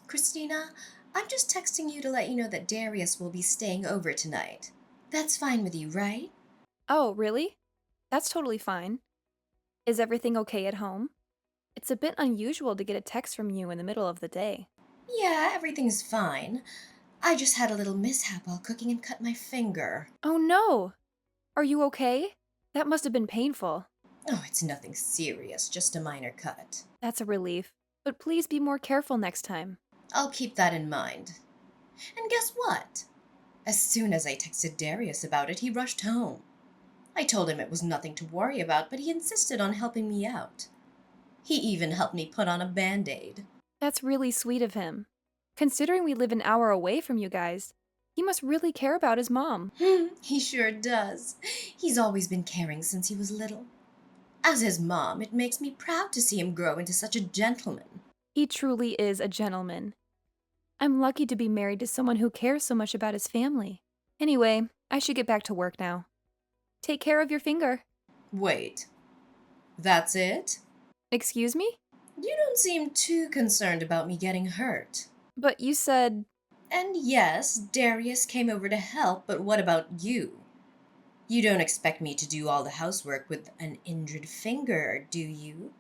Christina, I'm just texting you to let you know that Darius will be staying over tonight. That's fine with you, right? Oh, really? That's totally fine. Is everything okay at home? It's a bit unusual to get a text from you in the middle of the day. Yeah, everything's fine. I just had a little mishap while cooking and cut my finger. Oh no! Are you okay? That must have been painful. Oh, it's nothing serious, just a minor cut. That's a relief. But please be more careful next time. I'll keep that in mind. And guess what? As soon as I texted Darius about it, he rushed home. I told him it was nothing to worry about, but he insisted on helping me out. He even helped me put on a band-aid. That's really sweet of him. Considering we live an hour away from you guys, he must really care about his mom. He sure does. He's always been caring since he was little. As his mom, it makes me proud to see him grow into such a gentleman. He truly is a gentleman. I'm lucky to be married to someone who cares so much about his family. Anyway, I should get back to work now. Take care of your finger. Wait, that's it? Excuse me? You don't seem too concerned about me getting hurt. But you said. And yes, Darius came over to help, but what about you? You don't expect me to do all the housework with an injured finger, do you?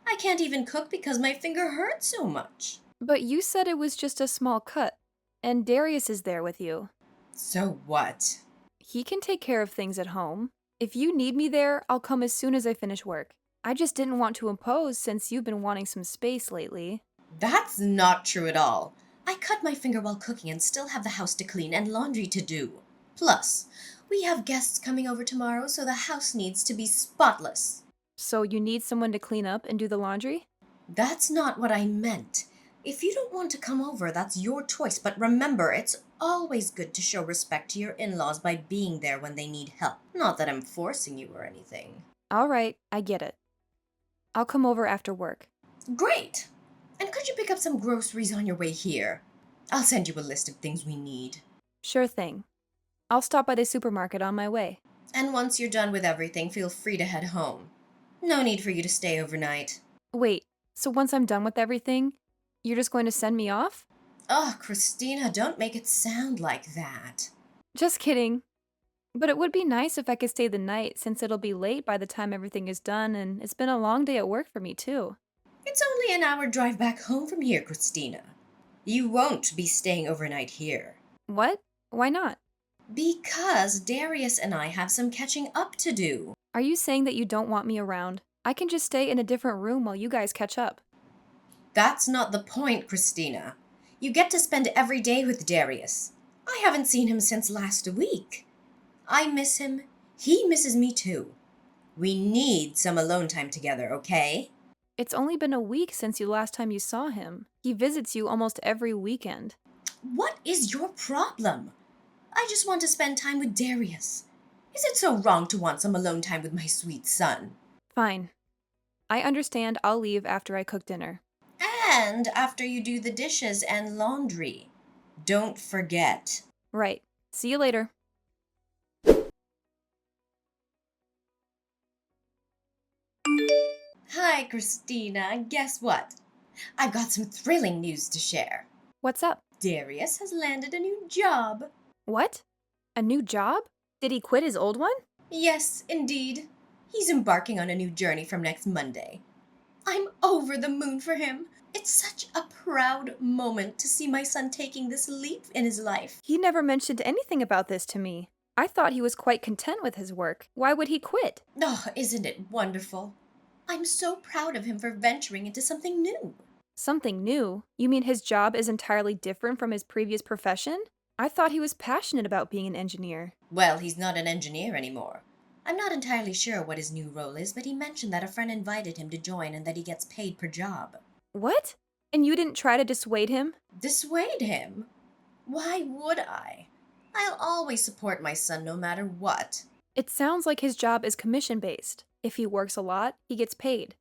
I can't even cook because my finger hurts so much. But you said it was just a small cut, and Darius is there with you. So what? He can take care of things at home. If you need me there, I'll come as soon as I finish work. I just didn't want to impose since you've been wanting some space lately. That's not true at all. I cut my finger while cooking and still have the house to clean and laundry to do. Plus, we have guests coming over tomorrow, so the house needs to be spotless. So you need someone to clean up and do the laundry? That's not what I meant. If you don't want to come over, that's your choice, but remember, it's always good to show respect to your in-laws by being there when they need help. Not that I'm forcing you or anything. All right, I get it. I'll come over after work. Great! And could you pick up some groceries on your way here? I'll send you a list of things we need. Sure thing. I'll stop by the supermarket on my way. And once you're done with everything, feel free to head home. No need for you to stay overnight. Wait, so once I'm done with everything, you're just going to send me off? Oh, Christina, don't make it sound like that. Just kidding. But it would be nice if I could stay the night since it'll be late by the time everything is done and it's been a long day at work for me too. It's only an hour drive back home from here, Christina. You won't be staying overnight here. What? Why not? Because Darius and I have some catching up to do. Are you saying that you don't want me around? I can just stay in a different room while you guys catch up. That's not the point, Christina. You get to spend every day with Darius. I haven't seen him since last week. I miss him. He misses me too. We need some alone time together, okay? It's only been a week since you last time you saw him. He visits you almost every weekend. What is your problem? I just want to spend time with Darius. Is it so wrong to want some alone time with my sweet son? Fine. I understand I'll leave after I cook dinner. And after you do the dishes and laundry. Don't forget. Right. See you later. Hi, Christina. Guess what? I've got some thrilling news to share. What's up? Darius has landed a new job. What? A new job? Did he quit his old one? Yes, indeed. He's embarking on a new journey from next Monday. I'm over the moon for him. It's such a proud moment to see my son taking this leap in his life. He never mentioned anything about this to me. I thought he was quite content with his work. Why would he quit? Oh, isn't it wonderful? I'm so proud of him for venturing into something new. Something new? You mean his job is entirely different from his previous profession? I thought he was passionate about being an engineer. Well, he's not an engineer anymore. I'm not entirely sure what his new role is, but he mentioned that a friend invited him to join and that he gets paid per job. What? And you didn't try to dissuade him? Dissuade him? Why would I? I'll always support my son no matter what. It sounds like his job is commission-based. If he works a lot, he gets paid.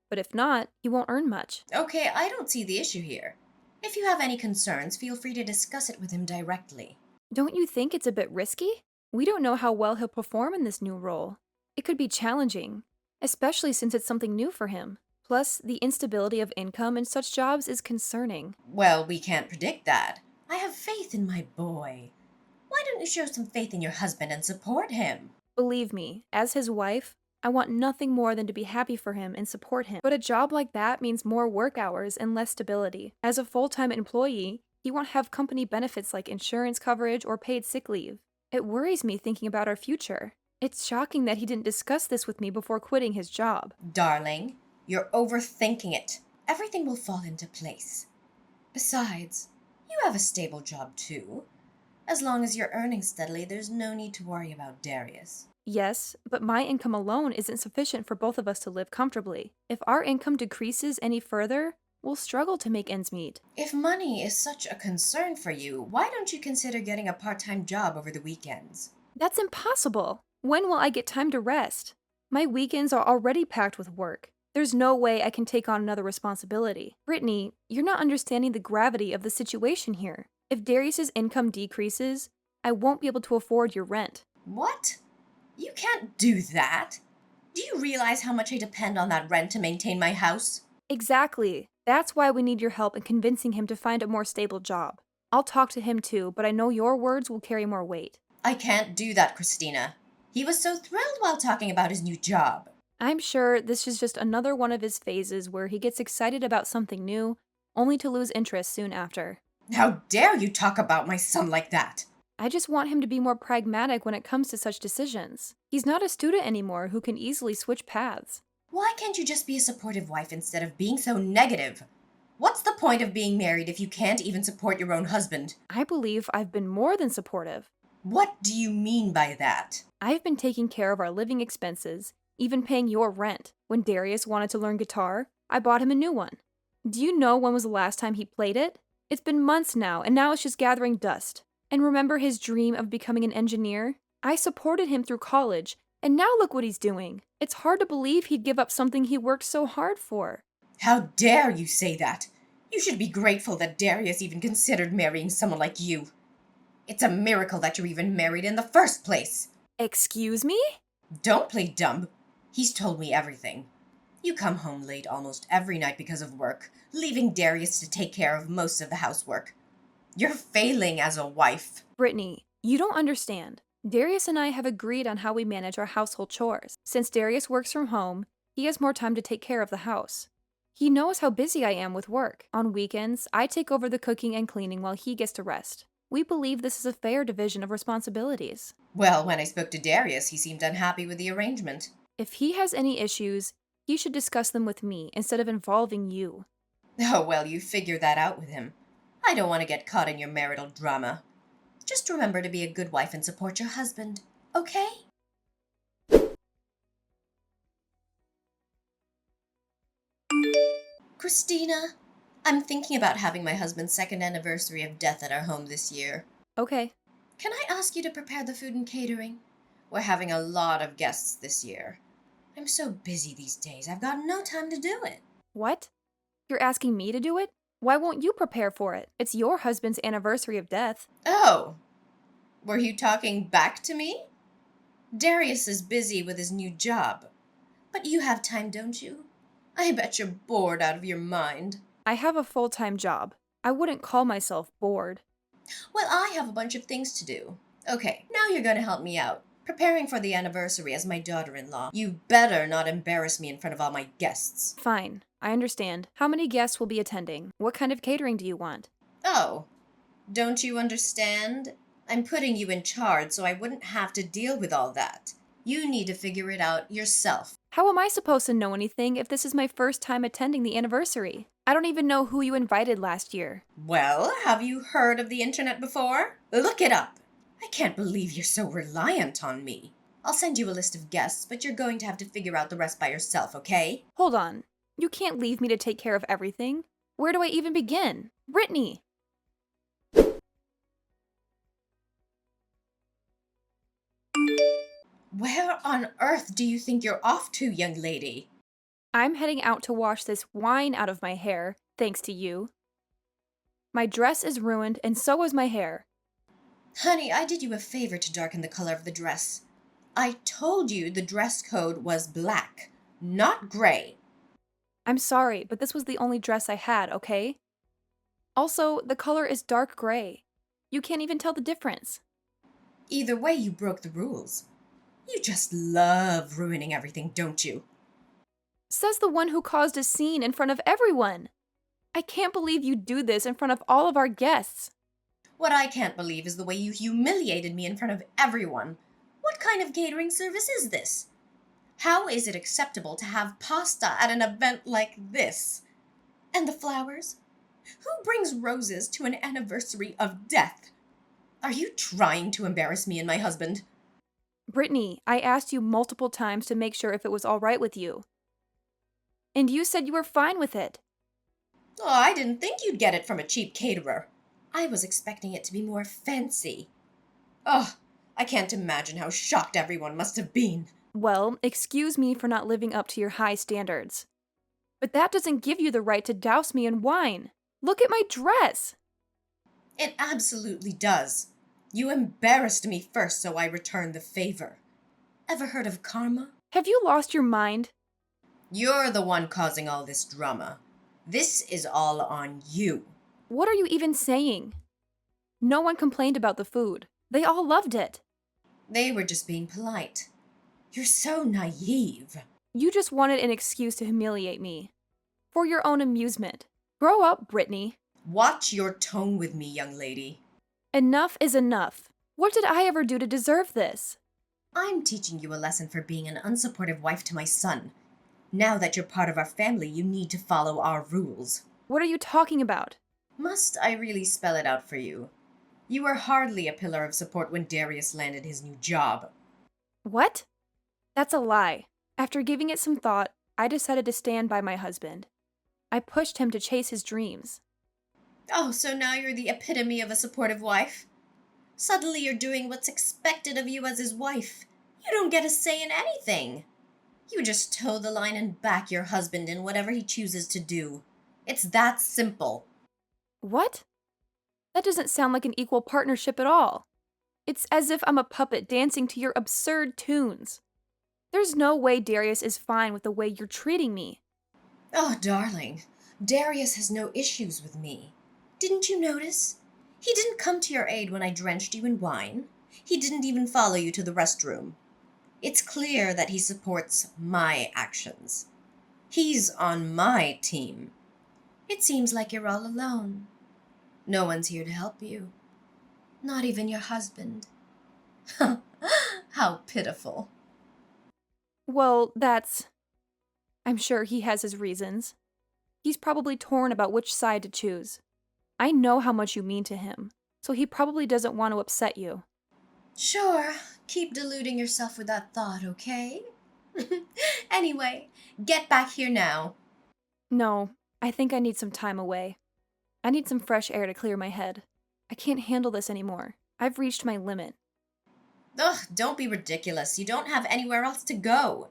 But if not, he won't earn much. Okay, I don't see the issue here. If you have any concerns, feel free to discuss it with him directly. Don't you think it's a bit risky? We don't know how well he'll perform in this new role. It could be challenging, especially since it's something new for him. Plus, the instability of income in such jobs is concerning. Well, we can't predict that. I have faith in my boy. Why don't you show some faith in your husband and support him? Believe me, as his wife, I want nothing more than to be happy for him and support him. But a job like that means more work hours and less stability. As a full-time employee, he won't have company benefits like insurance coverage or paid sick leave. It worries me thinking about our future. It's shocking that he didn't discuss this with me before quitting his job. Darling, you're overthinking it. Everything will fall into place. Besides, you have a stable job too. As long as you're earning steadily, there's no need to worry about Darius. Yes, but my income alone isn't sufficient for both of us to live comfortably. If our income decreases any further, we'll struggle to make ends meet. If money is such a concern for you, why don't you consider getting a part-time job over the weekends? That's impossible. When will I get time to rest? My weekends are already packed with work. There's no way I can take on another responsibility. Brittany, you're not understanding the gravity of the situation here. If Darius's income decreases, I won't be able to afford your rent. What? You can't do that. Do you realize how much I depend on that rent to maintain my house? Exactly. That's why we need your help in convincing him to find a more stable job. I'll talk to him too, but I know your words will carry more weight. I can't do that, Christina. He was so thrilled while talking about his new job. I'm sure this is just another one of his phases where he gets excited about something new, only to lose interest soon after. How dare you talk about my son like that? I just want him to be more pragmatic when it comes to such decisions. He's not a student anymore who can easily switch paths. Why can't you just be a supportive wife instead of being so negative? What's the point of being married if you can't even support your own husband? I believe I've been more than supportive. What do you mean by that? I've been taking care of our living expenses, even paying your rent. When Darius wanted to learn guitar, I bought him a new one. Do you know when was the last time he played it? It's been months now, and now it's just gathering dust. And remember his dream of becoming an engineer? I supported him through college, and now look what he's doing. It's hard to believe he'd give up something he worked so hard for. How dare you say that? You should be grateful that Darius even considered marrying someone like you. It's a miracle that you're even married in the first place. Excuse me? Don't play dumb. He's told me everything. You come home late almost every night because of work, leaving Darius to take care of most of the housework. You're failing as a wife. Brittany, you don't understand. Darius and I have agreed on how we manage our household chores. Since Darius works from home, he has more time to take care of the house. He knows how busy I am with work. On weekends, I take over the cooking and cleaning while he gets to rest. We believe this is a fair division of responsibilities. Well, when I spoke to Darius, he seemed unhappy with the arrangement. If he has any issues, he should discuss them with me instead of involving you. Oh, well, you figure that out with him. I don't want to get caught in your marital drama. Just remember to be a good wife and support your husband, okay? Christina, I'm thinking about having my husband's second anniversary of death at our home this year. Okay. Can I ask you to prepare the food and catering? We're having a lot of guests this year. I'm so busy these days, I've got no time to do it. What? You're asking me to do it? Why won't you prepare for it? It's your husband's anniversary of death. Oh, were you talking back to me? Darius is busy with his new job. But you have time, don't you? I bet you're bored out of your mind. I have a full-time job. I wouldn't call myself bored. Well, I have a bunch of things to do. Okay, now you're gonna help me out. Preparing for the anniversary as my daughter-in-law. You better not embarrass me in front of all my guests. Fine, I understand. How many guests will be attending? What kind of catering do you want? Oh, don't you understand? I'm putting you in charge so I wouldn't have to deal with all that. You need to figure it out yourself. How am I supposed to know anything if this is my first time attending the anniversary? I don't even know who you invited last year. Well, have you heard of the internet before? Look it up. I can't believe you're so reliant on me. I'll send you a list of guests, but you're going to have to figure out the rest by yourself, okay? Hold on. You can't leave me to take care of everything. Where do I even begin? Brittany! Where on earth do you think you're off to, young lady? I'm heading out to wash this wine out of my hair, thanks to you. My dress is ruined, and so is my hair. Honey, I did you a favor to darken the color of the dress. I told you the dress code was black, not gray. I'm sorry, but this was the only dress I had, okay? Also, the color is dark gray. You can't even tell the difference. Either way, you broke the rules. You just love ruining everything, don't you? Says the one who caused a scene in front of everyone. I can't believe you do this in front of all of our guests. What I can't believe is the way you humiliated me in front of everyone. What kind of catering service is this? How is it acceptable to have pasta at an event like this? And the flowers? Who brings roses to an anniversary of death? Are you trying to embarrass me and my husband? Brittany, I asked you multiple times to make sure if it was all right with you. And you said you were fine with it. Oh, I didn't think you'd get it from a cheap caterer. I was expecting it to be more fancy. Oh, I can't imagine how shocked everyone must have been. Well, excuse me for not living up to your high standards. But that doesn't give you the right to douse me in wine. Look at my dress! It absolutely does. You embarrassed me first, so I returned the favor. Ever heard of karma? Have you lost your mind? You're the one causing all this drama. This is all on you. What are you even saying? No one complained about the food. They all loved it. They were just being polite. You're so naive. You just wanted an excuse to humiliate me. For your own amusement. Grow up, Brittany. Watch your tone with me, young lady. Enough is enough. What did I ever do to deserve this? I'm teaching you a lesson for being an unsupportive wife to my son. Now that you're part of our family, you need to follow our rules. What are you talking about? Must I really spell it out for you? You were hardly a pillar of support when Darius landed his new job. What? That's a lie. After giving it some thought, I decided to stand by my husband. I pushed him to chase his dreams. Oh, so now you're the epitome of a supportive wife? Suddenly you're doing what's expected of you as his wife. You don't get a say in anything. You just toe the line and back your husband in whatever he chooses to do. It's that simple. What? That doesn't sound like an equal partnership at all. It's as if I'm a puppet dancing to your absurd tunes. There's no way Darius is fine with the way you're treating me. Oh, darling, Darius has no issues with me. Didn't you notice? He didn't come to your aid when I drenched you in wine. He didn't even follow you to the restroom. It's clear that he supports my actions. He's on my team. It seems like you're all alone. No one's here to help you. Not even your husband. How pitiful. Well, I'm sure he has his reasons. He's probably torn about which side to choose. I know how much you mean to him, so he probably doesn't want to upset you. Sure, keep deluding yourself with that thought, okay? Anyway, get back here now. No, I think I need some time away. I need some fresh air to clear my head. I can't handle this anymore. I've reached my limit. Ugh, don't be ridiculous. You don't have anywhere else to go.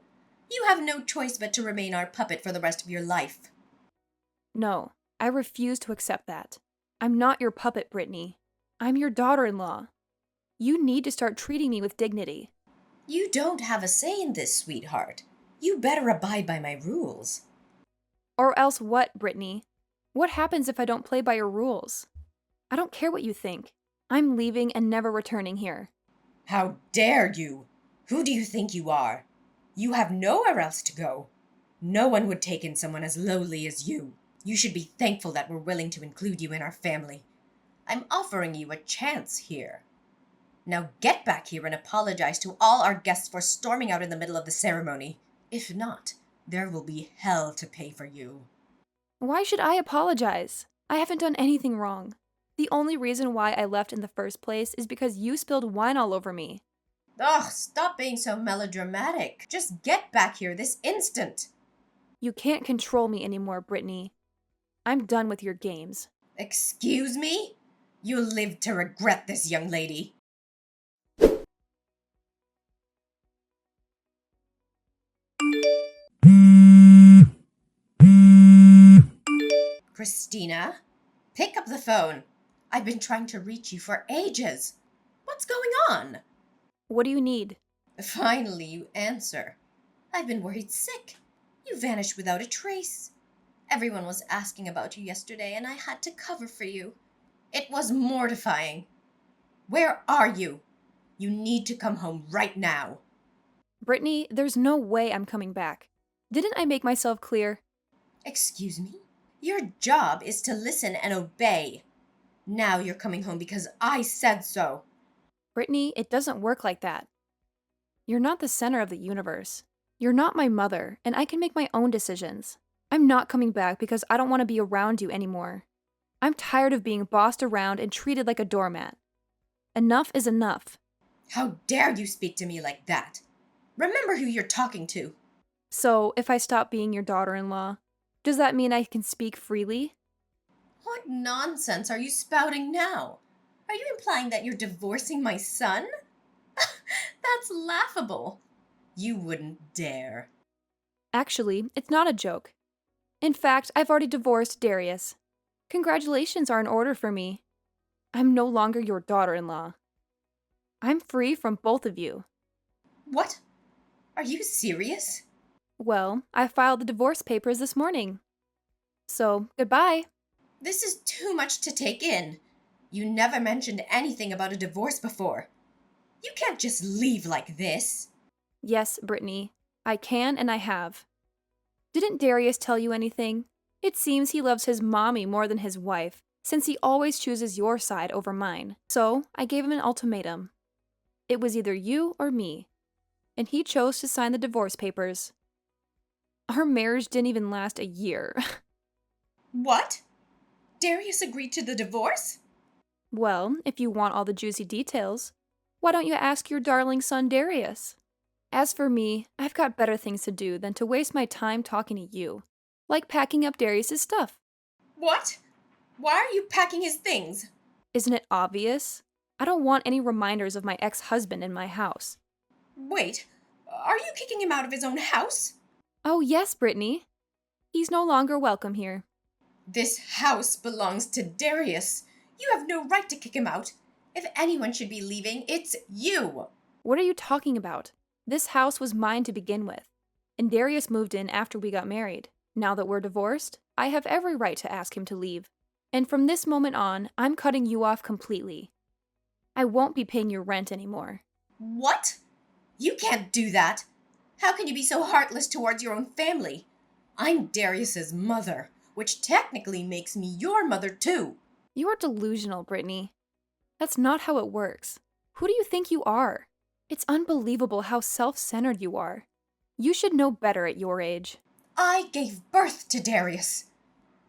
You have no choice but to remain our puppet for the rest of your life. No, I refuse to accept that. I'm not your puppet, Brittany. I'm your daughter-in-law. You need to start treating me with dignity. You don't have a say in this, sweetheart. You better abide by my rules. Or else what, Brittany? What happens if I don't play by your rules? I don't care what you think. I'm leaving and never returning here. How dare you? Who do you think you are? You have nowhere else to go. No one would take in someone as lowly as you. You should be thankful that we're willing to include you in our family. I'm offering you a chance here. Now get back here and apologize to all our guests for storming out in the middle of the ceremony. If not, there will be hell to pay for you. Why should I apologize? I haven't done anything wrong. The only reason why I left in the first place is because you spilled wine all over me. Ugh, stop being so melodramatic. Just get back here this instant. You can't control me anymore, Brittany. I'm done with your games. Excuse me? You'll live to regret this, young lady. Christina, pick up the phone. I've been trying to reach you for ages. What's going on? What do you need? Finally, you answer. I've been worried sick. You vanished without a trace. Everyone was asking about you yesterday, and I had to cover for you. It was mortifying. Where are you? You need to come home right now. Brittany, there's no way I'm coming back. Didn't I make myself clear? Excuse me? Your job is to listen and obey. Now you're coming home because I said so. Brittany, it doesn't work like that. You're not the center of the universe. You're not my mother, and I can make my own decisions. I'm not coming back because I don't want to be around you anymore. I'm tired of being bossed around and treated like a doormat. Enough is enough. How dare you speak to me like that? Remember who you're talking to. So, if I stop being your daughter-in-law, does that mean I can speak freely? What nonsense are you spouting now? Are you implying that you're divorcing my son? That's laughable. You wouldn't dare. Actually, it's not a joke. In fact, I've already divorced Darius. Congratulations are in order for me. I'm no longer your daughter-in-law. I'm free from both of you. What? Are you serious? Well, I filed the divorce papers this morning. So, goodbye. This is too much to take in. You never mentioned anything about a divorce before. You can't just leave like this. Yes, Brittany, I can and I have. Didn't Darius tell you anything? It seems he loves his mommy more than his wife, since he always chooses your side over mine. So, I gave him an ultimatum. It was either you or me, and he chose to sign the divorce papers. Our marriage didn't even last a year. What? Darius agreed to the divorce? Well, if you want all the juicy details, why don't you ask your darling son Darius? As for me, I've got better things to do than to waste my time talking to you, like packing up Darius's stuff. What? Why are you packing his things? Isn't it obvious? I don't want any reminders of my ex-husband in my house. Wait, are you kicking him out of his own house? Oh yes, Brittany. He's no longer welcome here. This house belongs to Darius. You have no right to kick him out. If anyone should be leaving, it's you. What are you talking about? This house was mine to begin with, and Darius moved in after we got married. Now that we're divorced, I have every right to ask him to leave. And from this moment on, I'm cutting you off completely. I won't be paying your rent anymore. What? You can't do that. How can you be so heartless towards your own family? I'm Darius's mother, which technically makes me your mother too. You are delusional, Brittany. That's not how it works. Who do you think you are? It's unbelievable how self-centered you are. You should know better at your age. I gave birth to Darius.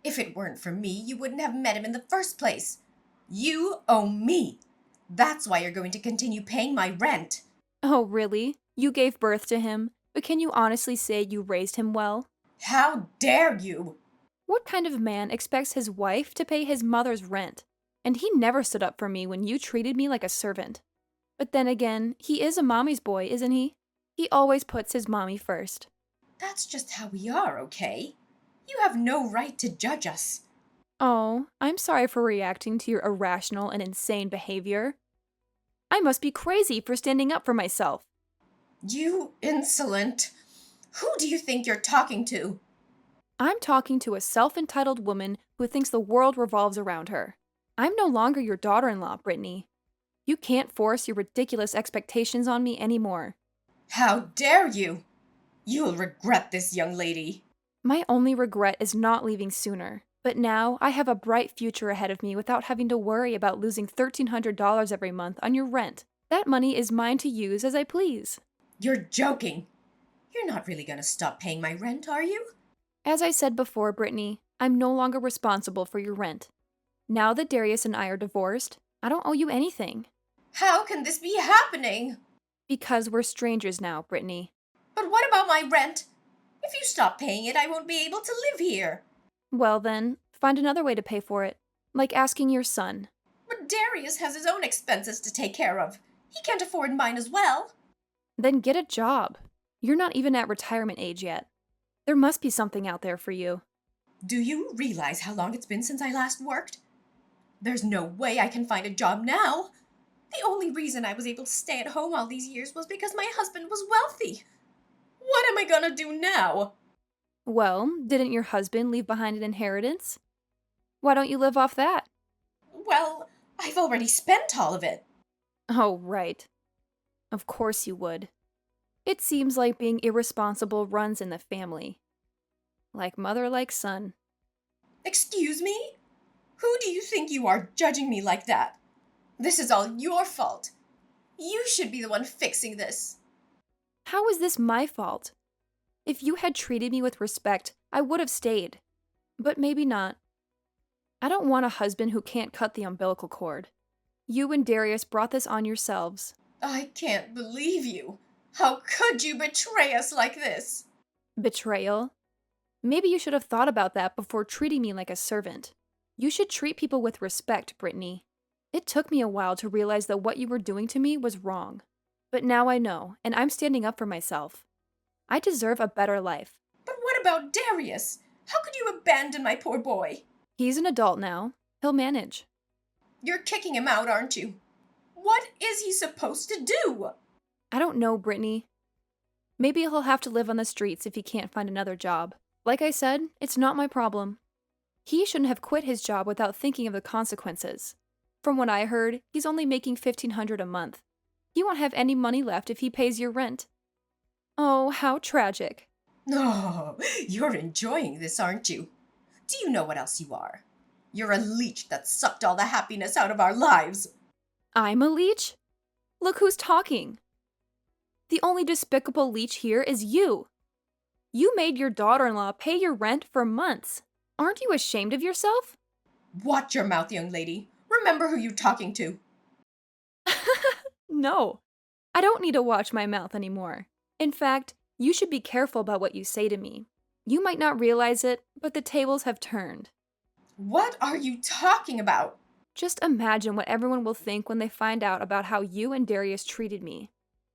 If it weren't for me, you wouldn't have met him in the first place. You owe me. That's why you're going to continue paying my rent. Oh, really? You gave birth to him, but can you honestly say you raised him well? How dare you? What kind of man expects his wife to pay his mother's rent? And he never stood up for me when you treated me like a servant. But then again, he is a mommy's boy, isn't he? He always puts his mommy first. That's just how we are, okay? You have no right to judge us. Oh, I'm sorry for reacting to your irrational and insane behavior. I must be crazy for standing up for myself. You insolent. Who do you think you're talking to? I'm talking to a self-entitled woman who thinks the world revolves around her. I'm no longer your daughter-in-law, Brittany. You can't force your ridiculous expectations on me anymore. How dare you? You'll regret this, young lady. My only regret is not leaving sooner. But now I have a bright future ahead of me without having to worry about losing $1,300 every month on your rent. That money is mine to use as I please. You're joking. You're not really going to stop paying my rent, are you? As I said before, Brittany, I'm no longer responsible for your rent. Now that Darius and I are divorced, I don't owe you anything. How can this be happening? Because we're strangers now, Brittany. But what about my rent? If you stop paying it, I won't be able to live here. Well then, find another way to pay for it, like asking your son. But Darius has his own expenses to take care of. He can't afford mine as well. Then get a job. You're not even at retirement age yet. There must be something out there for you. Do you realize how long it's been since I last worked? There's no way I can find a job now. The only reason I was able to stay at home all these years was because my husband was wealthy. What am I gonna do now? Well, didn't your husband leave behind an inheritance? Why don't you live off that? Well, I've already spent all of it. Oh, right. Of course you would. It seems like being irresponsible runs in the family. Like mother, like son. Excuse me? Who do you think you are judging me like that? This is all your fault. You should be the one fixing this. How is this my fault? If you had treated me with respect, I would have stayed. But maybe not. I don't want a husband who can't cut the umbilical cord. You and Darius brought this on yourselves. I can't believe you. How could you betray us like this? Betrayal? Maybe you should have thought about that before treating me like a servant. You should treat people with respect, Brittany. It took me a while to realize that what you were doing to me was wrong. But now I know, and I'm standing up for myself. I deserve a better life. But what about Darius? How could you abandon my poor boy? He's an adult now. He'll manage. You're kicking him out, aren't you? What is he supposed to do? I don't know, Brittany. Maybe he'll have to live on the streets if he can't find another job. Like I said, it's not my problem. He shouldn't have quit his job without thinking of the consequences. From what I heard, he's only making $1,500 a month. He won't have any money left if he pays your rent. Oh, how tragic. Oh, you're enjoying this, aren't you? Do you know what else you are? You're a leech that sucked all the happiness out of our lives. I'm a leech? Look who's talking. The only despicable leech here is you. You made your daughter-in-law pay your rent for months. Aren't you ashamed of yourself? Watch your mouth, young lady. Remember who you're talking to. No, I don't need to watch my mouth anymore. In fact, you should be careful about what you say to me. You might not realize it, but the tables have turned. What are you talking about? Just imagine what everyone will think when they find out about how you and Darius treated me.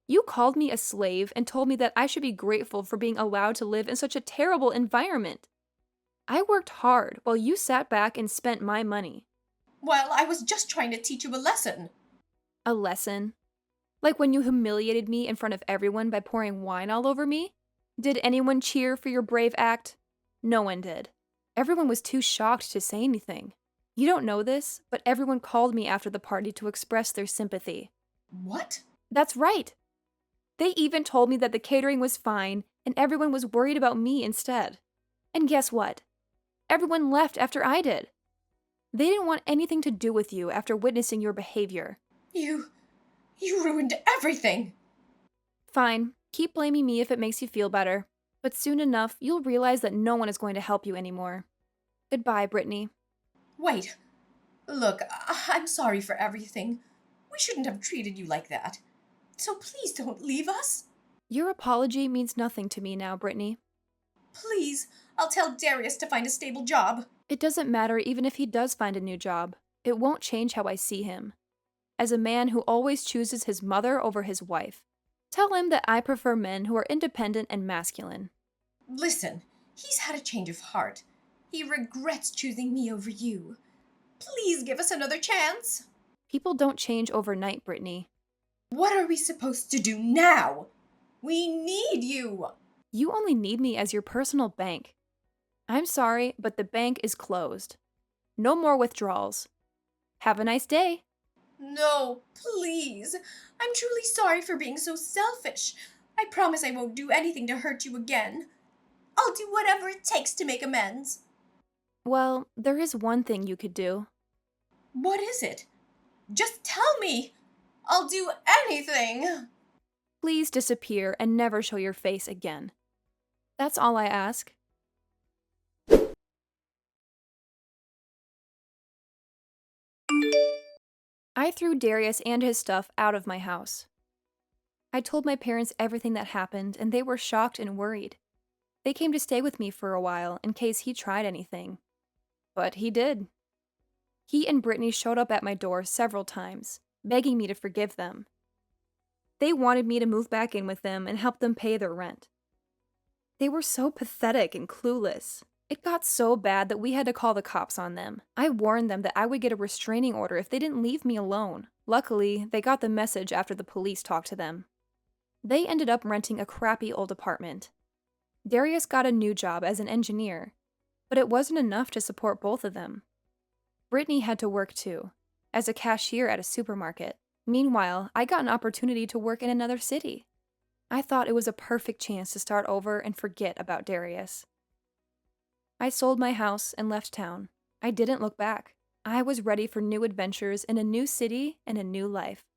You called me a slave and told me that I should be grateful for being allowed to live in such a terrible environment. I worked hard while you sat back and spent my money. Well, I was just trying to teach you a lesson. A lesson? Like when you humiliated me in front of everyone by pouring wine all over me? Did anyone cheer for your brave act? No one did. Everyone was too shocked to say anything. You don't know this, but everyone called me after the party to express their sympathy. What? That's right. They even told me that the catering was fine and everyone was worried about me instead. And guess what? Everyone left after I did. They didn't want anything to do with you after witnessing your behavior. You ruined everything. Fine, keep blaming me if it makes you feel better. But soon enough, you'll realize that no one is going to help you anymore. Goodbye, Brittany. Wait. Look, I'm sorry for everything. We shouldn't have treated you like that. So please don't leave us. Your apology means nothing to me now, Brittany. Please, I'll tell Darius to find a stable job. It doesn't matter even if he does find a new job. It won't change how I see him. As a man who always chooses his mother over his wife, tell him that I prefer men who are independent and masculine. Listen, he's had a change of heart. He regrets choosing me over you. Please give us another chance. People don't change overnight, Brittany. What are we supposed to do now? We need you. You only need me as your personal bank. I'm sorry, but the bank is closed. No more withdrawals. Have a nice day. No, please. I'm truly sorry for being so selfish. I promise I won't do anything to hurt you again. I'll do whatever it takes to make amends. Well, there is one thing you could do. What is it? Just tell me. I'll do anything. Please disappear and never show your face again. That's all I ask. I threw Darius and his stuff out of my house. I told my parents everything that happened, and they were shocked and worried. They came to stay with me for a while in case he tried anything. But he did. He and Brittany showed up at my door several times, begging me to forgive them. They wanted me to move back in with them and help them pay their rent. They were so pathetic and clueless. It got so bad that we had to call the cops on them. I warned them that I would get a restraining order if they didn't leave me alone. Luckily, they got the message after the police talked to them. They ended up renting a crappy old apartment. Darius got a new job as an engineer, but it wasn't enough to support both of them. Brittany had to work too, as a cashier at a supermarket. Meanwhile, I got an opportunity to work in another city. I thought it was a perfect chance to start over and forget about Darius. I sold my house and left town. I didn't look back. I was ready for new adventures in a new city and a new life.